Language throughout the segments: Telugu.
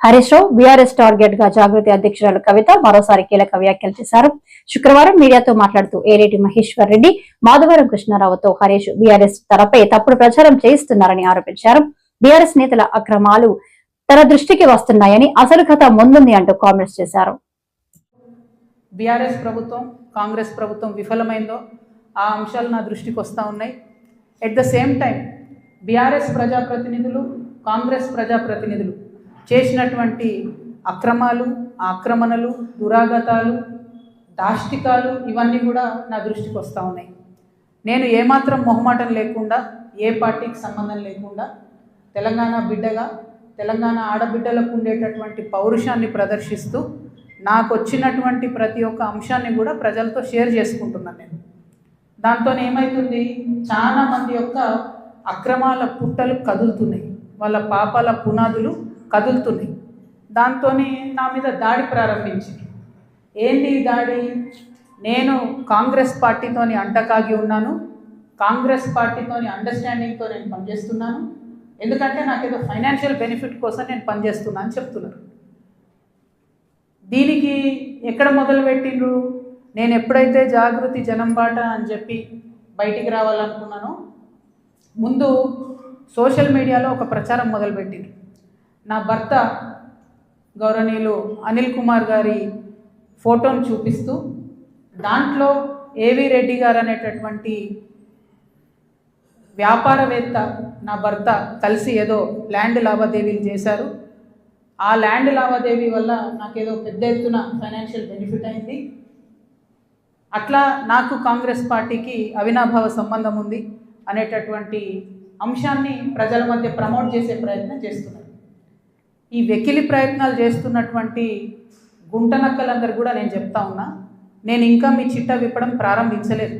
హరీష్ రావు బీఆర్ఎస్ టార్గెట్ గా జాగృతి అధ్యక్షురాలు కవిత మరోసారి కీలక వ్యాఖ్యలు చేశారు. శుక్రవారం మీడియాతో మాట్లాడుతూ ఏరేటి మహేశ్వర్ రెడ్డి, మాధవరం కృష్ణారావుతో హరీష్ బీఆర్ఎస్ తనపై తప్పుడు ప్రచారం చేయిస్తున్నారని ఆరోపించారు. బీఆర్ఎస్ నేతల అక్రమాలు తన దృష్టికి వస్తున్నాయని, అసలు కథ ముందుంది అంటూ కామెంట్స్ చేశారు. బీఆర్ఎస్ ప్రభుత్వం కాంగ్రెస్ ప్రభుత్వం విఫలమైందో ఆ అంశాలు నా దృష్టికి వస్తూ ఉన్నాయి. At the same time BRS ప్రజాప్రతినిధులు కాంగ్రెస్ ప్రజాప్రతినిధులు చేసినటువంటి అక్రమాలు, ఆక్రమణలు, దురాగతాలు, దాష్టికాలు ఇవన్నీ కూడా నా దృష్టికి వస్తూ ఉన్నాయి. నేను ఏమాత్రం మొహమాటం లేకుండా, ఏ పార్టీకి సంబంధం లేకుండా తెలంగాణ బిడ్డగా, తెలంగాణ ఆడబిడ్డలకు ఉండేటటువంటి పౌరుషాన్ని ప్రదర్శిస్తూ నాకు వచ్చినటువంటి ప్రతి ఒక్క అంశాన్ని కూడా ప్రజలతో షేర్ చేసుకుంటున్నాను. నేను దాంతో ఏమవుతుంది, చాలా మంది యొక్క అక్రమాల పుట్టలు కదులుతున్నాయి, వాళ్ళ పాపాల పునాదులు కదులుతున్నాయి. దాంతో నా మీద దాడి ప్రారంభించింది. ఏంటి దాడి? నేను కాంగ్రెస్ పార్టీతోని అంటకాగి ఉన్నాను, కాంగ్రెస్ పార్టీతోని అండర్స్టాండింగ్తో నేను పనిచేస్తున్నాను, ఎందుకంటే నాకేదో ఫైనాన్షియల్ బెనిఫిట్ కోసం నేను పనిచేస్తున్నా అని చెప్తున్నారు. దీనికి ఎక్కడ మొదలుపెట్టిండ్రు? నేను ఎప్పుడైతే జాగృతి జనం బాట అని చెప్పి బయటికి రావాలనుకున్నానో ముందు సోషల్ మీడియాలో ఒక ప్రచారం మొదలుపెట్టిండ్రు. నా భర్త గౌరవనీయులు అనిల్ కుమార్ గారి ఫోటోను చూపిస్తూ దాంట్లో ఏవి రెడ్డి గారు అనేటటువంటి వ్యాపారవేత్త నా భర్త కలిసి ఏదో ల్యాండ్ లావాదేవీలు చేశారు. ఆ ల్యాండ్ లావాదేవీ వల్ల నాకేదో పెద్ద ఎత్తున ఫైనాన్షియల్ బెనిఫిట్ అయింది, అట్లా నాకు కాంగ్రెస్ పార్టీకి అవినాభావ సంబంధం ఉంది అనేటటువంటి అంశాన్ని ప్రజల మధ్య ప్రమోట్ చేసే ప్రయత్నం చేస్తున్నారు. ఈ వెకిలి ప్రయత్నాలు చేస్తున్నటువంటి గుంటనక్కలందరూ కూడా నేను చెప్తా ఉన్నా, నేను ఇంకా మీ చిట్టా విప్పడం ప్రారంభించలేదు,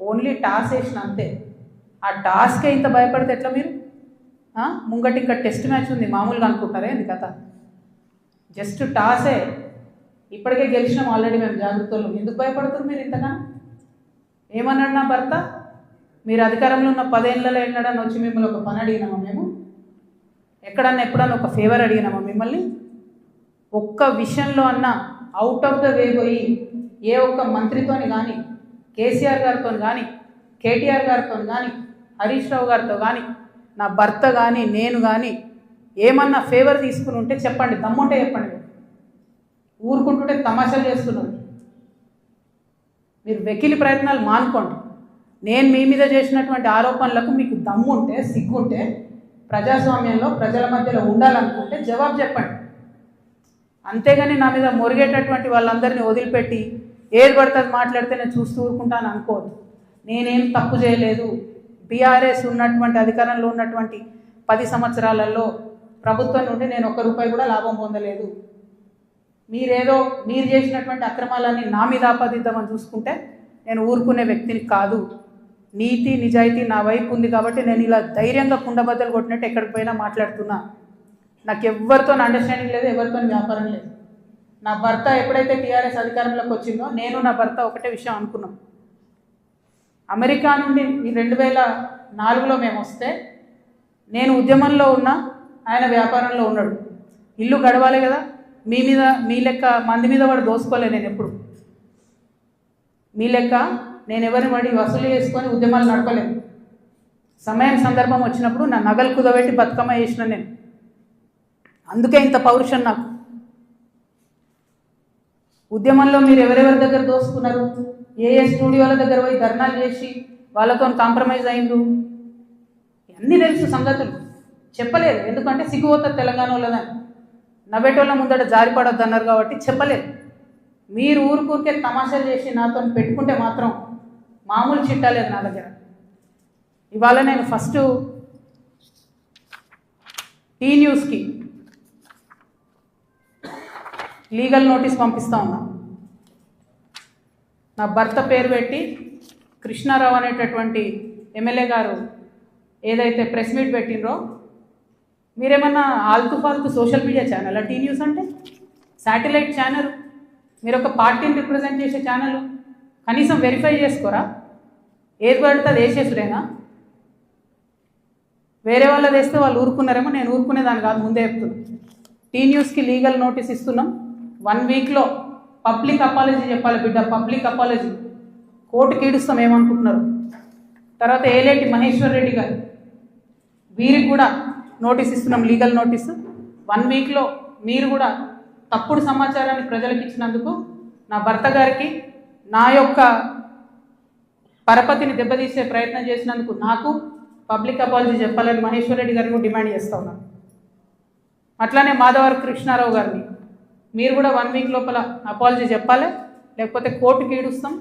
ఓన్లీ టాస్ వేసిన అంతే. ఆ టాస్కే ఇంత భయపడితే ఎట్లా మీరు? ముంగటి ఇంకా టెస్ట్ మ్యాచ్ ఉంది, మామూలుగా అనుకుంటారే ఇది కథ. జస్ట్ టాసే, ఇప్పటికే గెలిచినాం ఆల్రెడీ మేము జాగ్రత్తలు. ఎందుకు భయపడుతున్నారు మీరు ఇంతగా? ఏమన్నాడు నా భర్త? మీరు అధికారంలో ఉన్న 10 ఏళ్ళలో వెళ్ళాడని వచ్చి మిమ్మల్ని ఒక పని అడిగినామా మేము? ఎక్కడన్నా ఎప్పుడన్నా ఒక ఫేవర్ అడిగినామా మిమ్మల్ని? ఒక్క విషయంలో అన్నా అవుట్ ఆఫ్ ద వే పోయి ఏ ఒక్క మంత్రితోని కానీ, కేసీఆర్ గారితో కానీ, కేటీఆర్ గారితో కానీ, హరీష్ రావు గారితో కానీ, నా భర్త కానీ, నేను కానీ ఏమన్నా ఫేవర్ తీసుకుని ఉంటే చెప్పండి, దమ్ముంటే చెప్పండి. ఊరుకుంటుంటే తమాషాలు చేస్తున్నారు. మీరు వెకిలి ప్రయత్నాలు మానుకోండి. నేను మీ మీద చేసినటువంటి ఆరోపణలకు మీకు దమ్ముంటే, సిగ్గుంటే, ప్రజాస్వామ్యంలో ప్రజల మధ్యలో ఉండాలనుకుంటే జవాబు చెప్పండి. అంతేగాని నా మీద మొరిగేటటువంటి వాళ్ళందరినీ వదిలిపెట్టి ఏది పడుతుంది మాట్లాడితే నేను చూస్తూ ఊరుకుంటాను అనుకోవద్దు. నేనేం తప్పు చేయలేదు. బీఆర్ఎస్ ఉన్నటువంటి అధికారంలో ఉన్నటువంటి 10 సంవత్సరాలలో ప్రభుత్వం నుండి నేను ₹1 కూడా లాభం పొందలేదు. మీరు చేసినటువంటి అక్రమాలన్నీ నా మీద ఆపాదిద్దామని చూసుకుంటే నేను ఊరుకునే వ్యక్తిని కాదు. నీతి నిజాయితీ నా వైపు ఉంది కాబట్టి నేను ఇలా ధైర్యంగా కుండబద్దలు కొట్టినట్టు ఎక్కడికి పోయినా మాట్లాడుతున్నా. నాకు ఎవరితో అండర్స్టాండింగ్ లేదు, ఎవరితో వ్యాపారం లేదు. నా భర్త ఎప్పుడైతే టీఆర్ఎస్ అధికారంలోకి వచ్చిందో నేను నా భర్త ఒకటే విషయం అనుకున్నాం. అమెరికా నుండి 2004లో మేము వస్తే నేను ఉద్యమంలో ఉన్నా, ఆయన వ్యాపారంలో ఉన్నాడు. ఇల్లు గడవాలి కదా. మీ లెక్క మంది మీద వాడు దోసుకోలే. నేను ఎప్పుడు మీ లెక్క నేను ఎవరిని వాడి వసూలు చేసుకొని ఉద్యమాలు నడపలేదు. సమయం సందర్భం వచ్చినప్పుడు నా నగలు కుదబెట్టి బతుకమ్మ చేసిన నేను. అందుకే ఇంత పౌరుషం నాకు. ఉద్యమంలో మీరు ఎవరెవరి దగ్గర దోసుకున్నారు, ఏ స్టూడియోల దగ్గర పోయి ధర్నాలు చేసి వాళ్ళతో కాంప్రమైజ్ అయిండు, అన్నీ తెలుసు సంగతులు. చెప్పలేదు, ఎందుకంటే సిగ్గుపోతుంది తెలంగాణ వాళ్ళదని. నవ్వేటోళ్ళ ముందట జారిపడొద్దు అన్నారు కాబట్టి చెప్పలేదు. మీరు ఊరికే తమాషాలు చేసి నాతో పెట్టుకుంటే మాత్రం మామూలు చిట్టాలేదు నా దగ్గర. ఇవాళ నేను ఫస్ట్ టీ న్యూస్కి లీగల్ నోటీస్ పంపిస్తూ ఉన్నా. నా భర్త పేరు పెట్టి కృష్ణారావు అనేటటువంటి ఎమ్మెల్యే గారు ఏదైతే ప్రెస్ మీట్ పెట్టినరో, మీరేమన్నా ఆల్తు ఫాల్తు social media channel T news అంటే? Satellite channel. మీరు ఒక పార్టీని రిప్రజెంట్ చేసే ఛానల్, కనీసం వెరిఫై చేసుకోరా? ఏది పడితే అది వేసేసుడేనా? వేరే వాళ్ళది వేస్తే వాళ్ళు ఊరుకున్నారేమో, నేను ఊరుకునేదాన్ని కాదు, ముందే చెప్తున్నాను. టీ న్యూస్కి లీగల్ నోటీస్ ఇస్తున్నాం. 1 వీక్లో పబ్లిక్ అపాలజీ చెప్పాలి బిడ్డ, పబ్లిక్ అపాలజీ. కోర్టుకి ఈడుస్తాం ఏమనుకుంటున్నారు. తర్వాత ఏలేటి మహేశ్వర్ రెడ్డి గారు, వీరికి కూడా నోటీస్ ఇస్తున్నాం, లీగల్ నోటీసు. 1 వీక్లో మీరు కూడా తప్పుడు సమాచారాన్ని ప్రజలకు ఇచ్చినందుకు నా భర్త గారికి, నా యొక్క పరపతిని దెబ్బతీసే ప్రయత్నం చేసినందుకు నాకు పబ్లిక్ అపాలజీ చెప్పాలని మహేశ్వర్ రెడ్డి గారిని డిమాండ్ చేస్తూ ఉన్నాను. అట్లానే మాధవర్ కృష్ణారావు గారిని మీరు కూడా 1 వీక్ లోపల అపాలజీ చెప్పాలి, లేకపోతే కోర్టుకి ఈడుస్తాం,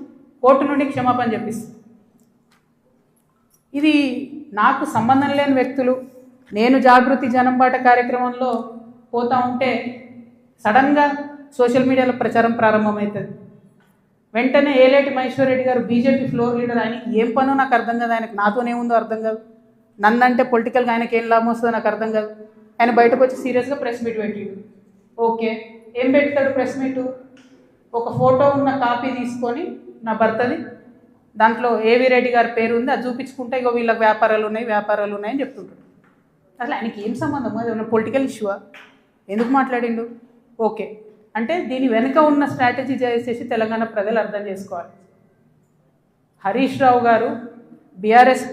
కోర్టు నుండి క్షమాపణ చెప్పిస్తాం. ఇది నాకు సంబంధం లేని వ్యక్తులు. నేను జాగృతి జనంబాట కార్యక్రమంలో పోతా ఉంటే సడన్గా సోషల్ మీడియాలో ప్రచారం ప్రారంభమవుతుంది. వెంటనే ఏలేటి మహేశ్వర్ రెడ్డి గారు బీజేపీ ఫ్లోర్ లీడర్, ఆయనకి ఏం పనో నాకు అర్థం కాదు, ఆయనకు నాతోనేముందో అర్థం కాదు, నన్నంటే పొలిటికల్గా ఆయనకి ఏం లాభం వస్తుందో నాకు అర్థం కాదు. ఆయన బయటకు వచ్చి సీరియస్గా ప్రెస్ మీట్ పెట్టిండు. ఓకే, ఏం పెడతాడు ప్రెస్ మీటు? ఒక ఫోటో ఉన్న కాపీ తీసుకొని నా భర్తది, దాంట్లో ఏవి రెడ్డి గారి పేరు ఉంది, అది చూపించుకుంటే ఇగో వీళ్ళకి వ్యాపారాలు ఉన్నాయని చెప్తుంటాడు. అసలు ఆయనకి ఏం సంబంధం? అది ఉన్న పొలిటికల్ ఇష్యూవా? ఎందుకు మాట్లాడిండు? ఓకే, అంటే దీని వెనుక ఉన్న స్ట్రాటజీ చేసేసి తెలంగాణ ప్రజలు అర్థం చేసుకోవాలి. హరీష్ రావు గారు బీఆర్ఎస్